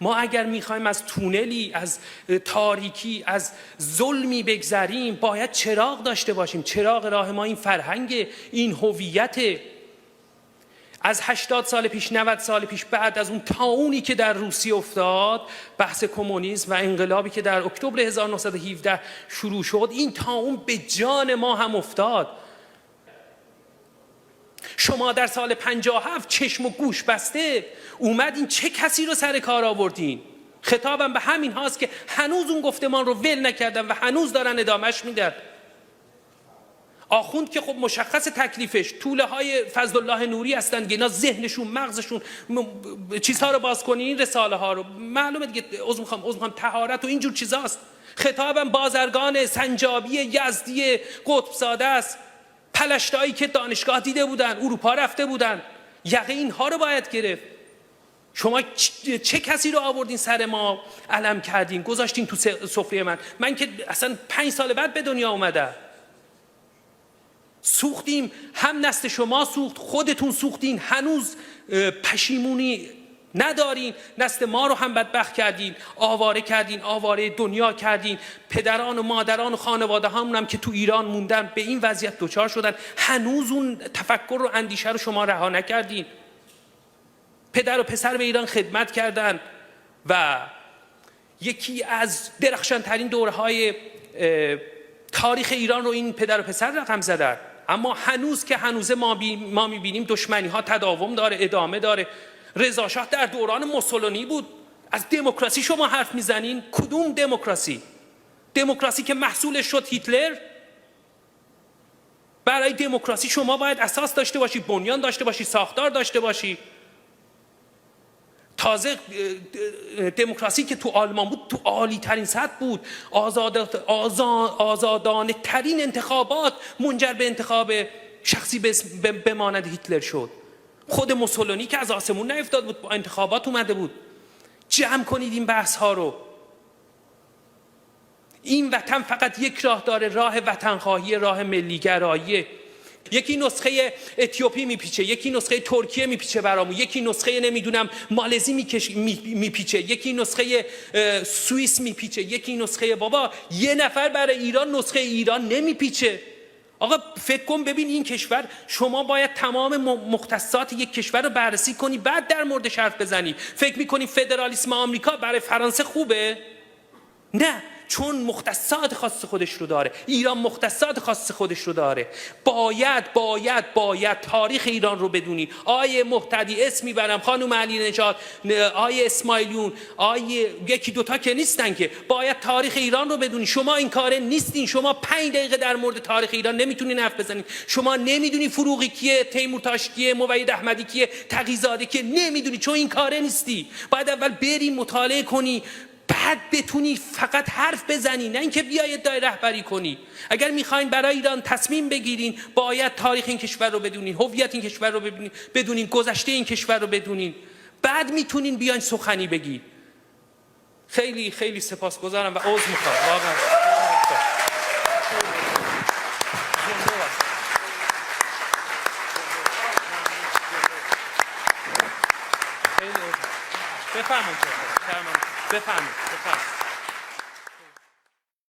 ما اگر میخوایم از تونلی، از تاریکی، از ظلمی بگذریم، باید چراغ داشته باشیم. چراغ راه ما این فرهنگ، این هویت. از 80 سال پیش، 90 سال پیش، بعد از اون طاعونی که در روسیه افتاد، بحث کمونیسم و انقلابی که در اکتبر 1917 شروع شد، این طاعون به جان ما هم افتاد. شما در سال 57 چشم و گوش بسته اومدین چه کسی رو سر کار آوردین؟ خطابم به همین هاست که هنوز اون گفتمان رو ول نکردن و هنوز دارن ادامهش میدن. آخوند که خب مشخص تکلیفش، توله های فضل الله نوری هستن که اینا ذهنشون، مغزشون چیزها رو باز کنی، این رساله ها رو معلومه دیگه، عذر میخوام طهارت و اینجور چیزاست. خطابم بازرگان سنجابی یزدی قطب زاده است، پلشتایی که دانشگاه دیده بودن، اروپا رفته بودن، یقه اینها رو باید گرفت. شما چه کسی رو آوردین سر ما علم کردین، گذاشتین تو سفره من که اصلا 5 سال بعد به دنیا اومده. سوختیم، هم نسل شما سوخت، خودتون سوختین، هنوز پشیمونی ندارین، نسل ما رو هم بدبخت کردین، آواره کردین، آواره دنیا کردین. پدران و مادران و خانواده همون هم که تو ایران موندن به این وضعیت دچار شدن، هنوز اون تفکر و اندیشه رو شما رها نکردین. پدر و پسر به ایران خدمت کردن و یکی از درخشانترین دورهای تاریخ ایران رو این پدر و پسر رقم زدن. اما هنوز که هنوزه ما میبینیم دشمنی ها تداوم داره، ادامه داره. رضا شاه در دوران موسولینی بود، از دموکراسی شما حرف میزنین؟ کدوم دموکراسی؟ دموکراسی که محصولش شد هیتلر؟ برای دموکراسی شما باید اساس داشته باشی، بنیان داشته باشی، ساختار داشته باشی. تازه دموکراسی که تو آلمان بود تو عالی ترین سطح بود، آزادانه ترین انتخابات منجر به انتخاب شخصی به مانند هیتلر شد. خود موسولینی که از آسمون نیفتاد بود، با انتخابات اومده بود. جمع کنید این بحث ها رو. این وطن فقط یک راه داره، راه وطنخواهی، راه ملیگرایی. یکی نسخه اتیوپی میپیچه، یکی نسخه ترکیه میپیچه برامون، یکی نسخه نمیدونم مالزی میپیچه، یکی نسخه سوئیس میپیچه، یکی نسخه بابا یه نفر برای ایران نسخه ایران نمیپیچه. آقا فکر کن ببین این کشور، شما باید تمام مختصات یک کشور رو بررسی کنی بعد در موردش حرف بزنی. فکر میکنی فدرالیسم آمریکا برای فرانسه خوبه؟ نه، چون مختصات خاص خودش رو داره. ایران مختصات خاص خودش رو داره. باید تاریخ ایران رو بدونی. آیه مهتدی اسم میبرم، خانم علی نژاد، آیه اسماعیلیون، آیه یکی دوتا که نیستن که، باید تاریخ ایران رو بدونی. شما این کاره نیستین. شما 5 دقیقه در مورد تاریخ ایران نمیتونین حرف بزنین. شما نمیدونی فروغی کیه، تیمورتاش کیه، موحد احمدی کیه، تقی‌زاده کیه، نمیدونی، چون این کاره نیستی. باید اول بری مطالعه کنی، بعد بتونی فقط حرف بزنی، نه اینکه بیای ادعای رهبری کنی. اگر میخواین برای ایران تصمیم بگیرین، باید تاریخ این کشور رو بدونین، هویت این کشور رو بدونین، گذشته این کشور رو بدونین، بعد میتونین بیاین سخنی بگین. خیلی خیلی سپاسگزارم و عذر میخوام واقعا. بفرمایید.